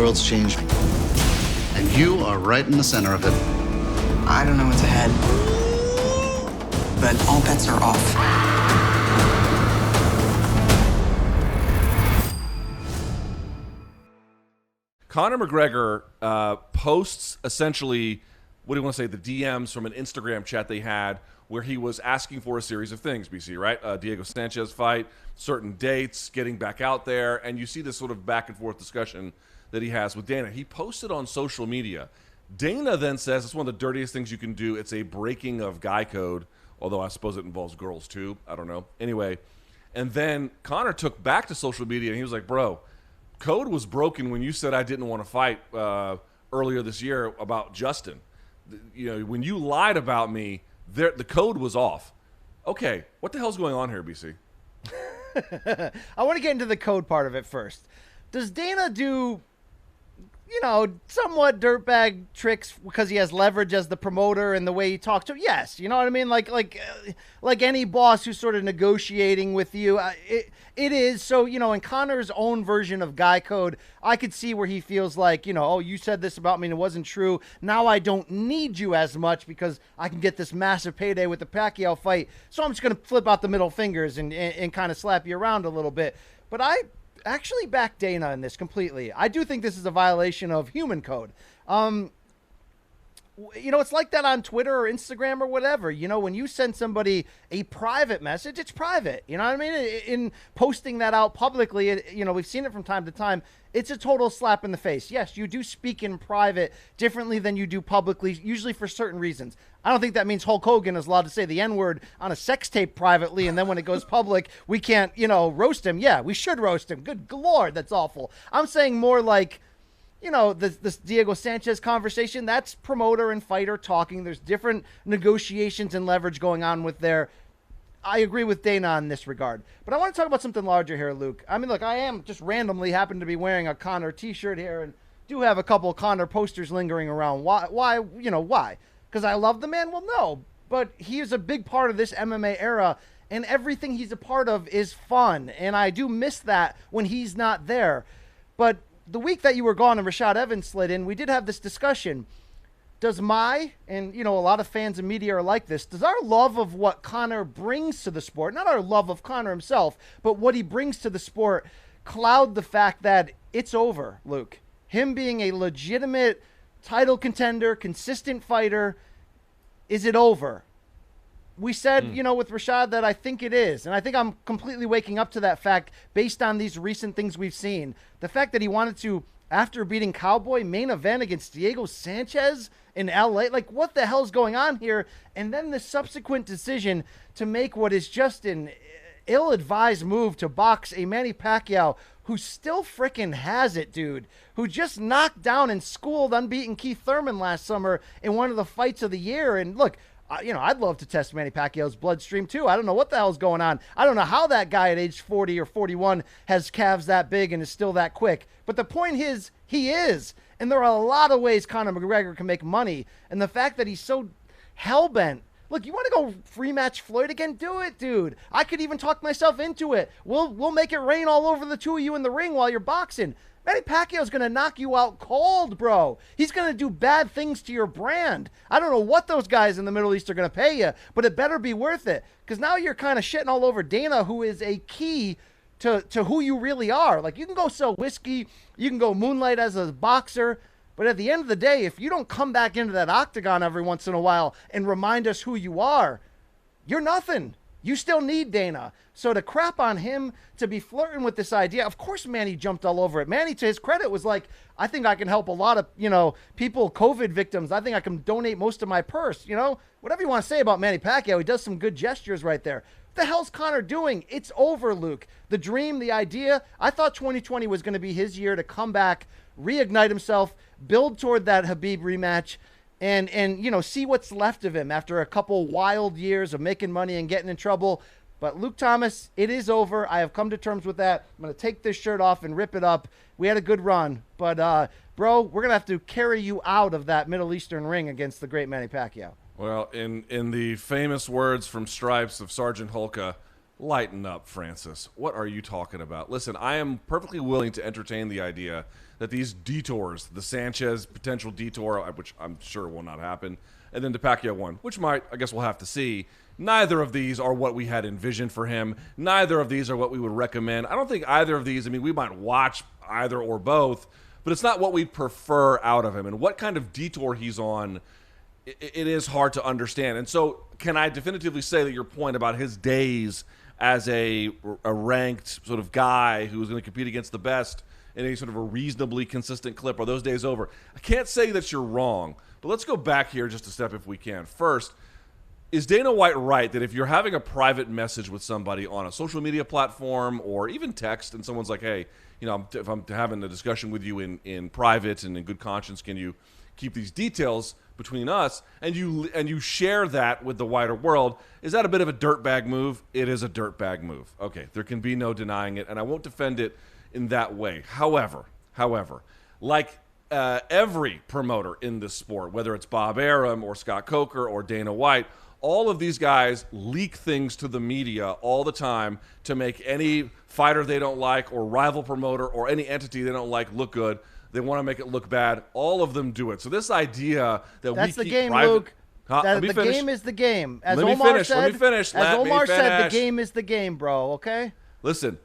world's changing. And you are right in the center of it. I don't know what's ahead, but all bets are off. Conor McGregor posts essentially, what do you want to say, the DMs from an Instagram chat they had where he was asking for a series of things, BC, right? Diego Sanchez fight, certain dates, getting back out there, and you see this sort of back and forth discussion that he has with Dana. He posted on social media. Dana then says it's one of the dirtiest things you can do. It's a breaking of guy code, although I suppose it involves girls too. I don't know. Anyway, and then Conor took back to social media and he was like, bro, code was broken when you said I didn't want to fight earlier this year about Justin. You know, when you lied about me, the code was off. Okay, what the hell's going on here, BC? I want to get into the code part of it first. Does Dana do, you know, somewhat dirtbag tricks because he has leverage as the promoter and the way he talks to? Yes, you know what I mean. Like any boss who's sort of negotiating with you, it is. So, you know, in Conor's own version of guy code, I could see where he feels like, you know, oh, you said this about me and it wasn't true. Now I don't need you as much because I can get this massive payday with the Pacquiao fight. So I'm just going to flip out the middle fingers and kind of slap you around a little bit. But I actually back Dana in this completely. I do think this is a violation of human code. You know, it's like that on Twitter or Instagram or whatever. You know, when you send somebody a private message, it's private. You know what I mean? In posting that out publicly, you know, we've seen it from time to time. It's a total slap in the face. Yes, you do speak in private differently than you do publicly, usually for certain reasons. I don't think that means Hulk Hogan is allowed to say the N-word on a sex tape privately, and then when it goes public, we can't, you know, roast him. Yeah, we should roast him. Good Lord, that's awful. I'm saying more like, you know, this Diego Sanchez conversation, that's promoter and fighter talking. There's different negotiations and leverage going on with there. I agree with Dana in this regard. But I want to talk about something larger here, Luke. I mean, look, I am just randomly happen to be wearing a Conor t-shirt here and do have a couple Conor posters lingering around. Why? You know, why? Because I love the man? Well, no. But he is a big part of this MMA era, and everything he's a part of is fun. And I do miss that when he's not there. But the week that you were gone and Rashad Evans slid in, we did have this discussion. Does and, you know, a lot of fans and media are like this, does our love of what Conor brings to the sport, not our love of Conor himself, but what he brings to the sport, cloud the fact that it's over, Luke? Him being a legitimate title contender, consistent fighter, is it over? We said, you know, with Rashad that I think it is. And I think I'm completely waking up to that fact based on these recent things we've seen. The fact that he wanted to, after beating Cowboy, main event against Diego Sanchez in LA. Like, what the hell's going on here? And then the subsequent decision to make what is just an ill-advised move to box a Manny Pacquiao who still frickin' has it, dude, who just knocked down and schooled unbeaten Keith Thurman last summer in one of the fights of the year. And look, you know, I'd love to test Manny Pacquiao's bloodstream too. I don't know what the hell's going on. I don't know how that guy at age 40 or 41 has calves that big and is still that quick. But the point is, he is. And there are a lot of ways Conor McGregor can make money. And the fact that he's so hell-bent. Look, you want to go rematch Floyd again? Do it, dude. I could even talk myself into it. We'll make it rain all over the two of you in the ring while you're boxing. Manny Pacquiao's going to knock you out cold, bro. He's going to do bad things to your brand. I don't know what those guys in the Middle East are going to pay you, but it better be worth it. Because now you're kind of shitting all over Dana, who is a key to who you really are. Like, you can go sell whiskey, you can go moonlight as a boxer, but at the end of the day, if you don't come back into that octagon every once in a while and remind us who you are, you're nothing. You still need Dana. So to crap on him, to be flirting with this idea, of course Manny jumped all over it. Manny, to his credit, was like, I think I can help a lot of, you know, people, COVID victims. I think I can donate most of my purse, you know? Whatever you want to say about Manny Pacquiao, he does some good gestures right there. What the hell's Conor doing? It's over, Luke. The dream, the idea, I thought 2020 was going to be his year to come back, reignite himself, build toward that Khabib rematch, and you know, see what's left of him after a couple wild years of making money and getting in trouble. But Luke Thomas, it is over. I have come to terms with that. I'm going to take this shirt off and rip it up. We had a good run. But, bro, we're going to have to carry you out of that Middle Eastern ring against the great Manny Pacquiao. Well, in the famous words from Stripes of Sergeant Hulka, lighten up, Francis. What are you talking about? Listen, I am perfectly willing to entertain the idea that these detours, the Sanchez potential detour, which I'm sure will not happen, and then the Pacquiao one, which might, I guess we'll have to see. Neither of these are what we had envisioned for him. Neither of these are what we would recommend. I don't think either of these, I mean, we might watch either or both, but it's not what we'd prefer out of him. And what kind of detour he's on, it is hard to understand. And so can I definitively say that your point about his days as a ranked sort of guy who's going to compete against the best in a sort of a reasonably consistent clip, are those days over? I can't say that you're wrong, but let's go back here just a step if we can. First, is Dana White right that if you're having a private message with somebody on a social media platform or even text, and someone's like, hey, you know, if I'm having a discussion with you in private and in good conscience, can you keep these details between us, and you share that with the wider world, is that a bit of a dirtbag move? It is a dirtbag move. Okay, there can be no denying it, and I won't defend it in that way. However, like every promoter in this sport, whether it's Bob Arum or Scott Coker or Dana White, all of these guys leak things to the media all the time to make any fighter they don't like or rival promoter or any entity they don't like look good. They want to make it look bad. All of them do it. So this idea that that's we the keep game, private, Luke. Let me The finish. game is the game. As Let me Omar finish. said, Let me finish. As Let me Omar said, the finish. game is the game, bro. Okay. Listen,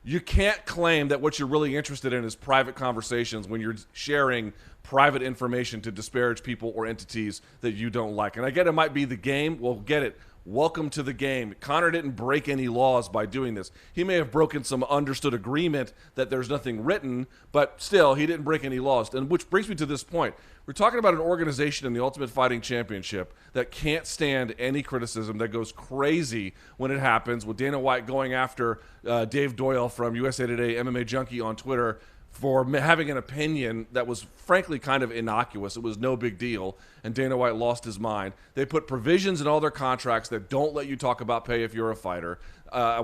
you can't claim that what you're really interested in is private conversations when you're sharing private information to disparage people or entities that you don't like. And I get it might be the game. Well, get it. Welcome to the game. Conor didn't break any laws by doing this. He may have broken some understood agreement that there's nothing written, but still, he didn't break any laws. And which brings me to this point. We're talking about an organization in the Ultimate Fighting Championship that can't stand any criticism, that goes crazy when it happens, with Dana White going after Dave Doyle from USA Today MMA Junkie on Twitter for having an opinion that was frankly kind of innocuous. It was no big deal, and Dana White lost his mind. They put provisions in all their contracts that don't let you talk about pay if you're a fighter.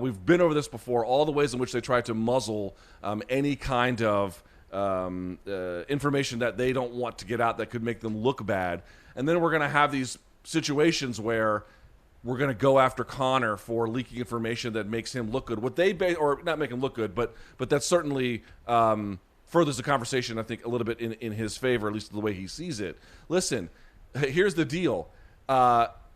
We've been over this before, all the ways in which they try to muzzle any kind of information that they don't want to get out that could make them look bad. And then we're going to have these situations where we're going to go after Conor for leaking information that makes him look good. What they or not make him look good, but that certainly furthers the conversation, I think, a little bit in his favor, at least the way he sees it. Listen, here's the deal.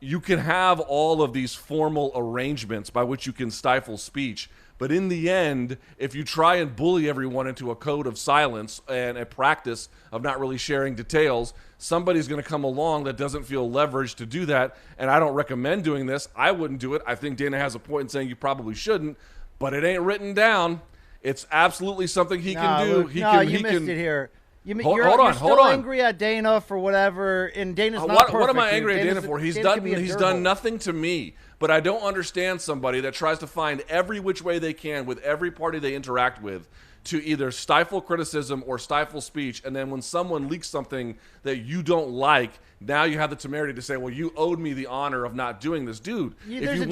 You can have all of these formal arrangements by which you can stifle speech, but in the end, if you try and bully everyone into a code of silence and a practice of not really sharing details, somebody's going to come along that doesn't feel leveraged to do that. And I don't recommend doing this. I wouldn't do it. I think Dana has a point in saying you probably shouldn't, but it ain't written down. It's absolutely something he can do. Luke, you missed it here. You're still hold on. angry at Dana for whatever, and Dana's not What perfect. am I dude. angry at Dana for? He's done nothing to me. But I don't understand somebody that tries to find every which way they can with every party they interact with to either stifle criticism or stifle speech. And then when someone leaks something that you don't like, now you have the temerity to say, well, you owed me the honor of not doing this. Dude, if you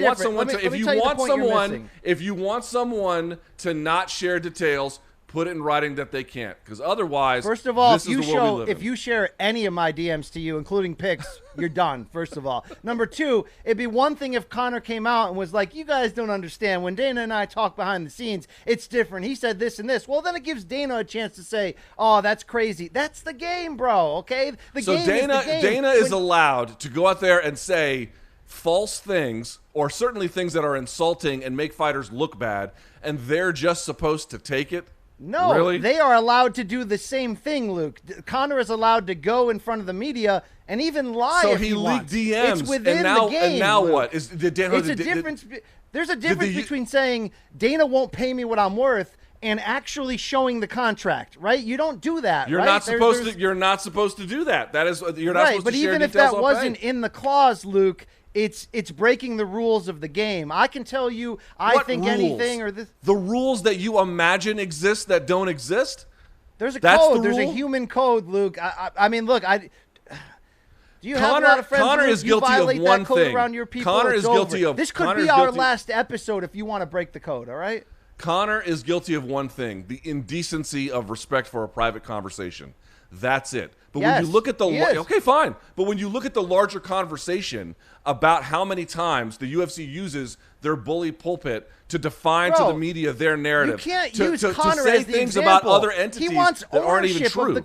want someone to not share details, put it in writing that they can't, because otherwise, first of all, if you share any of my DMs to you, including pics, you're done. First of all, number two, it'd be one thing if Conor came out and was like, "You guys don't understand. When Dana and I talk behind the scenes, it's different. He said this and this." Well, then it gives Dana a chance to say, "Oh, that's crazy." That's the game, bro. Okay, Dana is allowed to go out there and say false things, or certainly things that are insulting and make fighters look bad, and they're just supposed to take it. No, really? They are allowed to do the same thing, Luke. Conor is allowed to go in front of the media and even lie if he wants. So he leaked DMs. It's within the game, and now Luke. what? There's a difference between saying Dana won't pay me what I'm worth and actually showing the contract, right? You don't do that. You're right? not supposed to. You're not supposed to do that. That is, you're not right, supposed but to share even if details that on wasn't pay. in the clause, Luke, it's breaking the rules of the game. I can tell you, I think rules? anything or this. The rules that you imagine exist that don't exist. There's a That's code. the There's a rule? human code, Luke. I mean, look, do you have Conor- a lot of friends? Conor Luke? is You guilty of violate one that code thing. around your people, Conor it's is over. guilty of- This could Conor's be our guilty- last episode if you want to break the code. All right. Conor is guilty of one thing: the indecency of respect for a private conversation. That's it. But Yes, when you look at the he is. okay, fine. But when you look at the larger conversation about how many times the UFC uses their bully pulpit to define to Bro, the media their narrative, You can't to, use to, Conor to say as the things example. about other entities He wants that aren't even ownership true.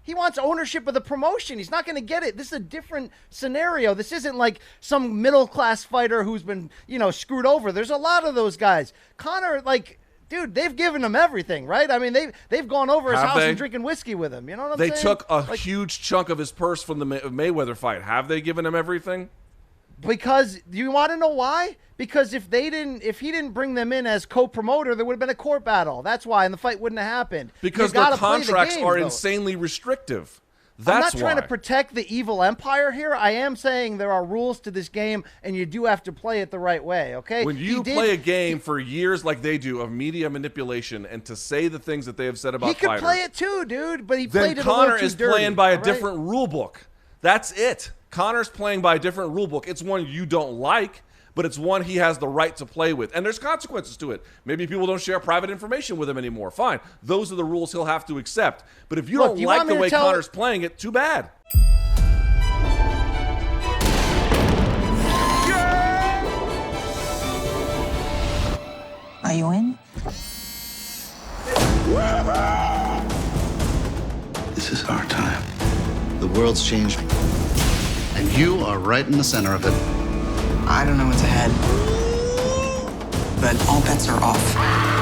He wants ownership of the promotion. He's not going to get it. This is a different scenario. This isn't like some middle-class fighter who's been, screwed over. There's a lot of those guys. Conor, dude, they've given him everything, right? I mean, they've gone over his Have house they? and drinking whiskey with him. You know what I'm They saying? took a huge chunk of his purse from the Mayweather fight. Have they given him everything? Because you want to know why? Because if he didn't bring them in as co-promoter, there would have been a court battle. That's why, and the fight wouldn't have happened. Because You their gotta play the contracts game, are though. insanely restrictive. I'm That's not trying why. to protect the evil empire here. I am saying there are rules to this game, and you do have to play it the right way, okay? When you play a game for years like they do of media manipulation and to say the things that they have said about he could fighters, play it too, dude, but he then played it a Conor little too is dirty, playing by a all right? different rule book. That's it. Conor's playing by a different rule book. It's one you don't like, but it's one he has the right to play with. And there's consequences to it. Maybe people don't share private information with him anymore. Fine. Those are the rules he'll have to accept. But if you Look, don't you like want the me to way tell- Conor's playing it, too bad. Are you in? This is our time. The world's changed, and you are right in the center of it. I don't know what's ahead, but all bets are off.